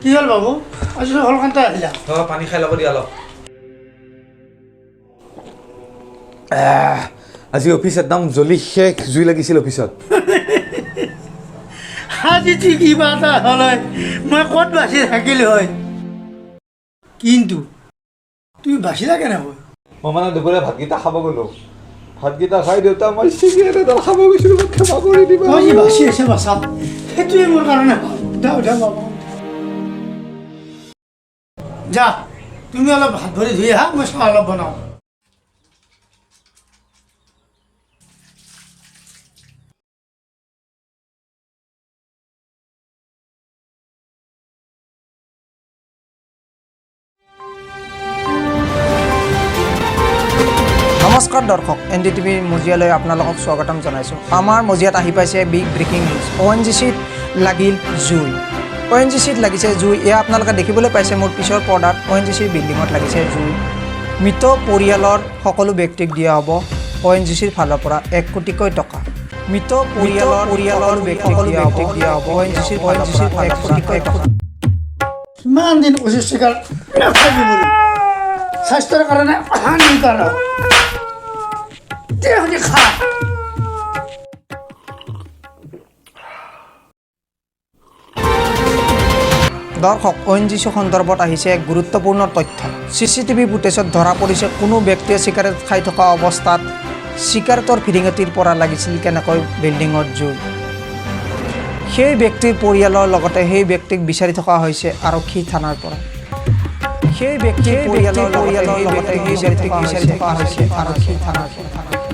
কি হ'ল বাবু আজি হলকান্তে আহিলা পানী খাই ল'ব দিয়া অলপ আজি অফিচ একদম জ্বলি শেষ জুই লাগিছিল অফিচত আজি কিবা এটা হ'ল হয় মই ক'ত বাচি থাকিলোঁ হয় কিন্তু তুমি বাচিলা কেনেকৈ মই মানে দুপৰীয়া ভাতকেইটা খাব গ'লোঁ ভাতকেইটা খাই দেউতা মই চিগাৰেট এডাল খাব গৈছিলোঁ মোক ক্ষমা কৰি দিবা মই যি বাচি আছে বাচা সেইটোৱে মোৰ কাৰণে উঠা উঠা বাবু যা তুমি অলপ হাত ভৰি ধুই আহা মই চাহ অলপ বনাওঁ নমস্কাৰ দৰ্শক NDTV মজিয়ালৈ আপোনালোকক স্বাগতম জনাইছোঁ আমাৰ মজিয়াত আহি পাইছে বিগ ব্ৰেকিং নিউজ ONGCত লাগিল জুই ONGCত লাগিছে জুই এয়া আপোনালোকে দেখিবলৈ পাইছে মোৰ পিছৰ পৰ্দাত ONGCৰ বিল্ডিঙত লাগিছে জুই মৃত পৰিয়ালৰ সকলো ব্যক্তিক দিয়া হ'ব ONGCৰ ফালৰ পৰা 1 কোটিকৈ টকা মৃত পৰিয়ালৰ ব্যক্তিক দিয়া হ'ব ONGCৰ ফালৰ পৰা 1 কোটিকৈ টকা ইমান দিন অস্বীকাৰ নাথাকিবলৈ স্বাস্থ্যৰ কাৰণে হানিকাৰক খা দৰ্শক ONGC সন্দৰ্ভত আহিছে এক গুৰুত্বপূৰ্ণ তথ্য CCTV ফুটেজত ধৰা পৰিছে কোনো ব্যক্তিয়ে চিগাৰেট খাই থকা অৱস্থাত চিগাৰেটৰ ফিৰিঙতিৰ পৰা লাগিছিল কেনেকৈ বিল্ডিঙত জুই সেই ব্যক্তিৰ পৰিয়ালৰ লগতে সেই ব্যক্তিক বিচাৰি থকা হৈছে আৰক্ষী থানাৰ পৰা সেই ব্যক্তিৰ পৰিয়ালৰ লগতে সেই ব্যক্তিক বিচাৰি থকা হৈছে আৰক্ষী থানাৰ পৰা